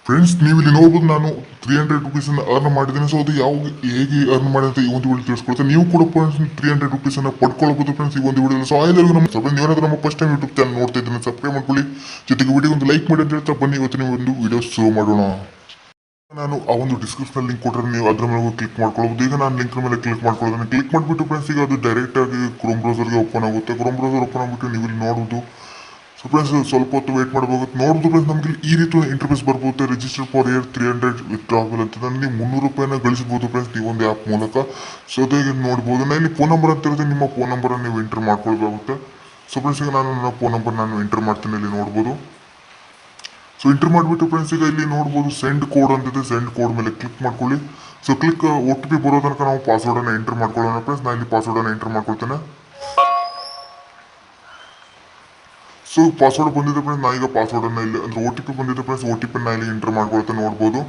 Friends ನೀವು ಇಲ್ಲಿ ನೋಡ್ಬೋದು ನಾನು 300 ರುಪೀಸ್ ಅರ್ನ್ ಮಾಡಿದ್ದೀನಿ. ಸೊ ಅದು ಯಾವ ಹೇಗೆ ಅರ್ನ್ ಮಾಡಿ ಅಂತ ಈ ಒಂದು ವಿಡಿಯೋ ತಿಳಿಸ್ಕೊಡ್ತೇನೆ. ನೀವು ಕೂಡ ಫ್ರೆಂಡ್ಸ್ 300 ರುಪೀಸ್ ಪಡ್ಕೊಳ್ಳಬಹುದು ಫ್ರೆಂಡ್ಸ್ ಈ ಒಂದು ವಿಡಿಯೋ. ಸೊ ಎಲ್ಲರಿಗೂ ನಮ್ಮ ಸ್ವಲ್ಪ ನೀವೇನಾದ್ರೂ ನಮ್ಮ ಫಸ್ಟ್ ಟೈಮ್ ಯೂಟ್ಯೂಬ್ ಚಾನಲ್ ನೋಡ್ತಾ ಇದ್ದೀನಿ ಸಬ್ಸ್ಕ್ರೈಬ್ ಮಾಡ್ಕೊಳ್ಳಿ, ಜೊತೆಗೆ ವಿಡಿಯೋ ಒಂದು ಲೈಕ್ ಮಾಡಿ ಅಂತ ಹೇಳ್ತಾ ಬನ್ನಿ ಇವತ್ತಿನ ಒಂದು ವಿಡಿಯೋ ಶುರು ಮಾಡೋಣ. ನಾನು ಆ ಒಂದು ಡಿಸ್ಕ್ರಿಪ್ಷನ್ ಲಿಂಕ್ ಕೊಟ್ಟರೆ ನೀವು ಅದ್ರ ಮೇಲೆ ಕ್ಲಿಕ್ ಮಾಡ್ಕೊಳ್ಬಹುದು. ಈಗ ನಾನು ಲಿಂಕ್ ಮೇಲೆ ಕ್ಲಿಕ್ ಮಾಡ್ಕೊಳ್ಳೋದನ್ನ ಕ್ಲಿಕ್ ಮಾಡಿಬಿಟ್ಟು ಫ್ರೆಂಡ್ಸ್ ಈಗ ಅದು ಡೈರೆಕ್ಟ್ ಆಗಿ ಕ್ರೋಮ್ ಬ್ರೌಸರ್ಗೆ ಓಪನ್ ಆಗುತ್ತೆ. ಕ್ರೋಮ್ ಬ್ರೌಸರ್ ಓಪನ್ ಆಗಿಬಿಟ್ಟು ನೀವು ಇಲ್ಲಿ ನೋಡುವುದು. ಸೊ ಫ್ರೆಂಡ್ಸ್ ಸ್ವಲ್ಪ ಹೊತ್ತು ವೇಟ್ ಮಾಡಬೇಕು. ನೋಡ್ಬೋದು ಫ್ರೆಂಡ್ಸ್ ನಮಗೆ ಈ ರೀತಿ ಇಂಟರ್ಫೇಸ್ ಬರ್ಬೋದು. ರಿಜಿಸ್ಟರ್ ಫಾರ್ ಇಯರ್ 300 ವಿತ್ಡ್ರಾವಲ್ ಅಂತ ನೀವು 300 ರೂಪಾಯಿನ ಗಳಿಸಬಹುದು ಫ್ರೆಂಡ್ಸ್ ಈ ಒಂದು ಆ್ಯಪ್ ಮೂಲಕ. ಸೊ ಅದೇ ನೋಡ್ಬೋದು. ನಾನು ಇಲ್ಲಿ ಫೋನ್ ನಂಬರ್ ಅಂತ ಇರುತ್ತೆ, ನಿಮ್ಮ ಫೋನ್ ನಂಬರ್ ನೀವು ಎಂಟರ್ ಮಾಡ್ಕೊಳ್ಬೇಕಾಗುತ್ತೆ. ಸೊ ಫ್ರೆಂಡ್ಸ್ ಈಗ ನಾನು ನನ್ನ ಫೋನ್ ನಂಬರ್ ನಾನು ಎಂಟರ್ ಮಾಡ್ತೀನಿ, ಇಲ್ಲಿ ನೋಡ್ಬೋದು. ಸೊ ಎಂಟರ್ ಮಾಡಿಬಿಟ್ಟು ಫ್ರೆಂಡ್ಸ್ ಈಗ ಇಲ್ಲಿ ನೋಡ್ಬೋದು ಸೆಂಡ್ ಕೋಡ್ ಅಂತಿದೆ, ಸೆಂಡ್ ಕೋಡ್ ಮೇಲೆ ಕ್ಲಿಕ್ ಮಾಡ್ಕೊಳ್ಳಿ. ಸೊ ಕ್ಲಿಕ್ OTP ಬರೋ ತನಕ ನಾವು ಪಾಸ್ವರ್ಡನ್ನು ಎಂಟರ್ ಮಾಡ್ಕೊಳ್ಳೋಣ ಫ್ರೆಂಡ್ಸ್. ನಾನು ಇಲ್ಲಿ ಪಾಸ್ವರ್ಡನ್ನು ಎಂಟರ್ ಮಾಡ್ಕೊಳ್ತೇನೆ. ಸೊ ಪಾಸ್ವರ್ಡ್ ಬಂದಿದೆ ಫ್ರೆಂಡ್ಸ್, ನಾ ಈಗ ಪಾಸ್ವರ್ಡನ್ನು ಇಲ್ಲಿ ಅಂದ್ರೆ OTP ಬಂದಿದೆ ಫ್ರೆಂಡ್ಸ್, OTP ಇಲ್ಲಿ ಎಂಟರ್ ಮಾಡ್ಕೊಳ್ತೇನೆ, ನೋಡ್ಬೋದು.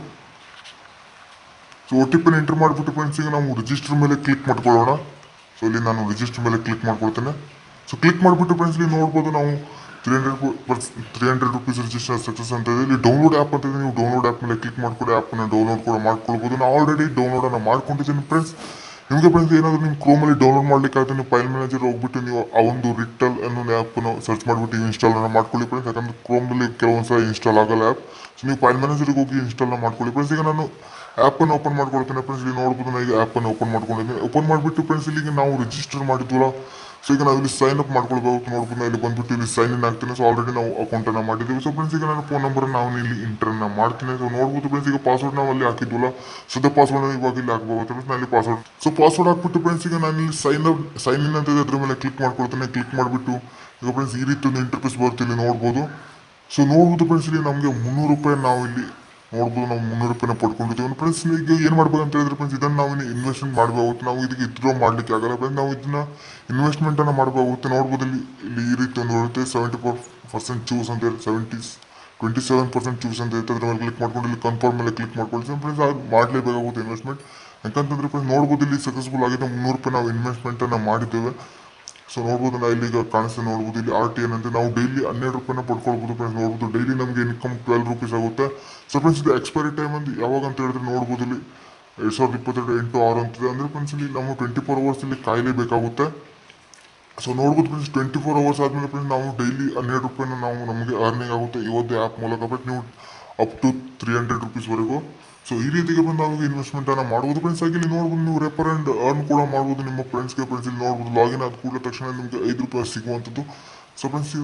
ಸೊ OTP ಎಂಟರ್ ಮಾಡಿಬಿಟ್ಟು ಫ್ರೆಂಡ್ಸ್ ಈಗ ನಾವು ರಿಜಿಸ್ಟರ್ ಮೇಲೆ ಕ್ಲಿಕ್ ಮಾಡ್ಕೊಳ್ಳೋಣ. ಸೊ ಇಲ್ಲಿ ನಾನು ರಿಜಿಸ್ಟರ್ ಮೇಲೆ ಕ್ಲಿಕ್ ಮಾಡ್ಕೊಳ್ತೇನೆ. ಸೊ ಕ್ಲಿಕ್ ಮಾಡಿಬಿಟ್ಟು ಫ್ರೆಂಡ್ಸ್ ಇಲ್ಲಿ ನೋಡ್ಬೋದು ನಾವು 300 ರುಪೀಸ್ ರಿಜಿಸ್ಟರ್ ಸಕ್ಸಸ್ ಅಂತ ಇದೆ. ಇಲ್ಲಿ ಡೌನ್ಲೋಡ್ ಆ್ಯಪ್ ಅಂತ ಇದೆ, ನೀವು ಡೌನ್ಲೋಡ್ ಆ್ಯಪ್ ಮೇಲೆ ಕ್ಲಿಕ್ ಮಾಡ್ಕೊಳ್ಳಿ, ಆ್ಯಪನ್ನು ಡೌನ್ಲೋಡ್ ಕೂಡ ಮಾಡ್ಕೊಳ್ಬೋದು. ನಾನು ಆಲ್ರೆಡಿ ಡೌನ್ಲೋಡನ್ನು ಮಾಡ್ಕೊಂಡಿದ್ದೀನಿ ಫ್ರೆಂಡ್ಸ್. ನಿಮಗೆ ಫ್ರೆಂಡ್ಸ್ ಏನಾದರೂ ನಿಮ್ಮ ಕ್ರೋಮಲ್ಲಿ ಡೌನ್ಲೋಡ್ ಮಾಡ್ಲಿಕ್ಕೆ ಆದರೆ ನೀವು ಫೈಲ್ ಮ್ಯಾನೇಜರ್ ಹೋಗ್ಬಿಟ್ಟು ನೀವು ಆ ಒಂದು ರಿಟಲ್ ಅನ್ನೋ ಆ್ಯಪನ್ನು ಸರ್ಚ್ ಮಾಡಿಬಿಟ್ಟು ಇನ್ಸ್ಟಾಲನ್ನು ಮಾಡ್ಕೊಳ್ಳಿ ಫ್ರೆಂಡ್ಸ್. ಯಾಕಂದರೆ ಕ್ರೋಮಲ್ಲಿ ಕೆಲವೊಂದು ಸಲ ಇನ್ಸ್ಟಾಲ್ ಆಗಲ್ಲ ಆ್ಯಪ್. ಸೊ ನೀವು ಫೈಲ್ ಮ್ಯಾನೇಜರ್ಗೆ ಹೋಗಿ ಇನ್ಸ್ಟಾಲ್ನ ಮಾಡ್ಕೊಳ್ಳಿ ಫ್ರೆಂಡ್ಸ್. ಈಗ ನಾನು ಆ್ಯಪನ್ನು ಓಪನ್ ಮಾಡ್ಕೊಳ್ತೇನೆ ಫ್ರೆಂಡ್ಸ್. ಇಲ್ಲಿ ನೋಡ್ಬೋದು ನಾನು ಈಗ ಆ್ಯಪನ್ನು ಓಪನ್ ಮಾಡ್ಕೊಂಡಿದ್ದೀನಿ. ಓಪನ್ ಮಾಡಿಬಿಟ್ಟು ಫ್ರೆಂಡ್ಸ್ ಇಲ್ಲಿಗೆ ನಾವು ರಿಜಿಸ್ಟರ್ ಮಾಡಿದ್ವಲ್ಲ, ಸೊ ಈಗ ನಾವು ಇಲ್ಲಿ ಸೈನ್ ಅಪ್ ಮಾಡ್ಕೊಳ್ಬೇಕು. ನೋಡ್ಬೋದು ಇಲ್ಲಿ ಬಂದ್ಬಿಟ್ಟು ಇಲ್ಲಿ ಸೈನ್ ಇನ್ ಆಗ್ತೀನಿ. ಸೊ ಆಲ್ರೆಡಿ ನಾವು ಅಕೌಂಟನ್ನು ಮಾಡಿದ್ದೀವಿ. ಸೊ ಫ್ರೆಂಡ್ಸ್ ಈಗ ನಾನು ಫೋನ್ ನಂಬರ್ ನಾವು ಇಲ್ಲಿ ಇಂಟರ್ನ ಮಾಡ್ತೀನಿ. ಸೊ ನೋಡ್ಬೋದು ಫ್ರೆಂಡ್ಸ್ ಈಗ ಪಾಸ್ವರ್ಡ್ ನಾವು ಅಲ್ಲಿ ಹಾಕಿದ್ವಲ್ಲ, ಸದ್ಯ ಪಾಸ್ವರ್ಡ್ ಇವಾಗ ಇಲ್ಲಿ ಹಾಕ್ಬೋದು ಫ್ರೆಂಡ್ಸ್. ನಾನು ಇಲ್ಲಿ ಪಾಸ್ವರ್ಡ್ ಸೊ ಪಾಸ್ವರ್ಡ್ ಹಾಕ್ಬಿಟ್ಟು ಫ್ರೆಂಡ್ಸ್ ಈಗ ನಾನು ಇಲ್ಲಿ ಸೈನ್ ಇನ್ ಅಂತ ಇದೆ ಅದ್ರ ಮೇಲೆ ಕ್ಲಿಕ್ ಮಾಡ್ಕೊಳ್ತೇನೆ. ಕ್ಲಿಕ್ ಮಾಡಿಬಿಟ್ಟು ಈಗ ಫ್ರೆಂಡ್ಸ್ ಈ ರೀತಿ ಒಂದು ಇಂಟರ್ಫೇಸ್ ಬರುತ್ತೆ, ಇಲ್ಲಿ ನೋಡ್ಬೋದು. ಸೊ ನೋಡ್ಬೋದು ಫ್ರೆಂಡ್ಸ್ ಇಲ್ಲಿ ನಮಗೆ 300 ರೂಪಾಯಿ ನಾವು ಇಲ್ಲಿ ನೋಡ್ಬೋದು, ನಾವು 300 ರೂಪಾಯಿನ ಪಡ್ಕೊಂಡಿದ್ದೀವಿ ಫ್ರೆಂಡ್ಸ್. ಈಗ ಏನು ಮಾಡ್ಬೇಕು ಅಂತ ಹೇಳಿದ್ರೆ ಫ್ರೆಂಡ್ಸ್ ಇದನ್ನು ನಾವು ಇನ್ವೆಸ್ಟ್ಮೆಂಟ್ ಮಾಡಬೇಕಾಗುತ್ತೆ. ನಾವು ಇದಕ್ಕೆ ವಿತ್ಡ್ರಾ ಮಾಡಲಿಕ್ಕೆ ಆಗಲ್ಲ ಫ್ರೆಂಡ್ಸ್, ನಾವು ಇದನ್ನ ಇನ್ವೆಸ್ಟ್ಮೆಂಟನ್ನು ಮಾಡಬೇಕಾಗುತ್ತೆ. ನೋಡ್ಬೋದು ಇಲ್ಲಿ ಈ ರೀತಿ ಒಂದು ಬರುತ್ತೆ 74% ಚೂಸ್ ಅಂತ ಹೇಳಿ 27% ಚೂಸ್ ಅಂತ ಇರುತ್ತೆ. ಅದ್ರ ಮೇಲೆ ಕ್ಲಿಕ್ ಮಾಡ್ಕೊಂಡು ಇಲ್ಲಿ ಕನ್ಫರ್ಮ್ ಮೇಲೆ ಕ್ಲಿಕ್ ಮಾಡ್ಕೊಳ್ತೀವಿ ಫ್ರೆಂಡ್ಸ್. ಅದು ಮಾಡಲೇಬೇಕಾಗುತ್ತೆ ಇನ್ವೆಸ್ಟ್ಮೆಂಟ್. ಯಾಕಂತಂದ್ರೆ ಫ್ರೆಂಡ್ಸ್ ನೋಡ್ಬೋದು ಇಲ್ಲಿ ಸಕ್ಸಸ್ಫುಲ್ ಆಗಿದೆ, 300 ರೂಪಾಯಿ ನಾವು ಇನ್ವೆಸ್ಟ್ಮೆಂಟನ್ನು ಮಾಡಿದ್ದೇವೆ. ಸೊ ನೋಡ್ಬೋದು ನಾವು ಇಲ್ಲಿಗ ಕಾಣಿಸ್ತಾ ನೋಡ್ಬೋದು ಇಲ್ಲಿ RTN ಅಂತ ನಾವು ಡೈಲಿ 12 ರೂಪಾಯಿನ ಪಡ್ಕೊಳ್ಬೋದು ಫ್ರೆಂಡ್ಸ್. ನೋಡ್ಬೋದು ಡೈಲಿ ನಮಗೆ ಇನ್ಕಮ್ 12 ರೂಪೀಸ್ ಆಗುತ್ತೆ. ಸೊ ಫ್ರೆಂಡ್ಸ್ ಇದು ಎಕ್ಸ್ಪೈರಿ ಟೈಮ್ ಅಂತ ಯಾವಾಗ ಅಂತ ಹೇಳಿದ್ರೆ ನೋಡ್ಬೋದು ಇಲ್ಲಿ 2022 8/6 ಅಂತಿದೆ. ಅಂದರೆ ಫ್ರೆಂಡ್ಸ್ ಇಲ್ಲಿ ನಾವು 24 ಅವರ್ಸ್ ಇಲ್ಲಿ ಕಾಯಲೇಬೇಕಾಗುತ್ತೆ. ಸೊ ನೋಡ್ಬೋದು ಫ್ರೆಂಡ್ಸ್ 24 ಅವರ್ಸ್ ಆದಮೇಲೆ ಫ್ರೆಂಡ್ಸ್ ನಾವು ಡೈಲಿ 12 ರೂಪಾಯಿನ ನಾವು ನಮಗೆ ಅರ್ನಿಂಗ್ ಆಗುತ್ತೆ ಈ ಒಂದು ಆ್ಯಪ್ ಮೂಲಕ. ಬಟ್ ನೀವು ಅಪ್ ಟು 300 ರುಪೀಸ್ವರೆಗೂ ಸೊ ಈ ರೀತಿಗೆ ಬಂದು ನಾವು ಇನ್ವೆಸ್ಟ್ಮೆಂಟನ್ನು ಮಾಡ್ಬೋದು ಫ್ರೆಂಡ್ಸ್. ಆಗಿ ಇಲ್ಲಿ ನೋಡ್ಬೋದು ನೀವು ರೆಫರ್ ಆ್ಯಂಡ್ ಅರ್ನ್ ಕೂಡ ಮಾಡ್ಬೋದು ನಿಮ್ಮ ಫ್ರೆಂಡ್ಸ್ಗೆ. ಫ್ರೆಂಡ್ಸ್ ಇಲ್ಲಿ ನೋಡ್ಬೋದು ಲಾಗಿನ್ ಆದ ಕೂಡಲೇ ತಕ್ಷಣ ನಿಮಗೆ 5 ರೂಪಾಯಿ ಸಿಗುವಂಥದ್ದು. ಸೊ ಫ್ರೆಂಡ್ಸ್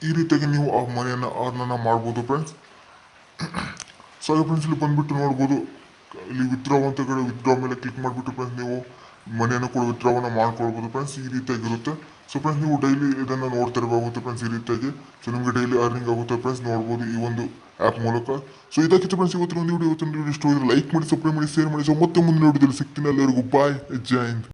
ಈ ರೀತಿಯಾಗಿ ನೀವು ಆ ಮನಿಯನ್ನು ಅರ್ನನ್ನು ಮಾಡ್ಬೋದು ಫ್ರೆಂಡ್ಸ್. ಸೊ ಹಾಗೆ ಫ್ರೆಂಡ್ಸ್ ಇಲ್ಲಿ ಬಂದುಬಿಟ್ಟು ನೋಡ್ಬೋದು ಇಲ್ಲಿ ವಿತ್ಡ್ರಾ ಅಂತ ಕಡೆ ವಿತ್ಡ್ರಾ ಮೇಲೆ ಕ್ಲಿಕ್ ಮಾಡಿಬಿಟ್ಟು ಫ್ರೆಂಡ್ಸ್ ನೀವು ಮನಿಯನ್ನು ಕೂಡ ವಿತ್ಡ್ರಾವನ್ನು ಮಾಡ್ಕೊಳ್ಬೋದು ಫ್ರೆಂಡ್ಸ್. ಈ ರೀತಿಯಾಗಿರುತ್ತೆ. ಸೊ ಫ್ರೆಂಡ್ಸ್ ನೀವು ಡೈಲಿ ಇದನ್ನು ನೋಡ್ತಿರಬೇಕಾಗುತ್ತೆ ಫ್ರೆಂಡ್ಸ್ ಈ ರೀತಿಯಾಗಿ. ಸೊ ನಿಮಗೆ ಡೈಲಿ ಅರ್ನಿಂಗ್ ಆಗುತ್ತೆ ಫ್ರೆಂಡ್ಸ್, ನೋಡ್ಬೋದು ಈ ಒಂದು ಆ್ಯಪ್ ಮೂಲಕ. ಸೊ ಇದಕ್ಕಿಂತ ಫ್ರೆಂಡ್ಸ್ ಇವತ್ತಿನ ಒಂದು ವಿಡಿಯೋ ಇಷ್ಟ ಲೈಕ್ ಮಾಡಿ, ಸಬ್ಸ್ಕ್ರೈಬ್ ಮಾಡಿ, ಶೇರ್ ಮಾಡಿ. ಸೊ ಮತ್ತೆ ಮುಂದಿನ ವಿಡಿಯೋದಲ್ಲಿ ಸಿಗ್ತೀನಿ. ಎಲ್ಲರಿಗೂ ಬಾಯ್, ಜೈ ಹಿಂದ್.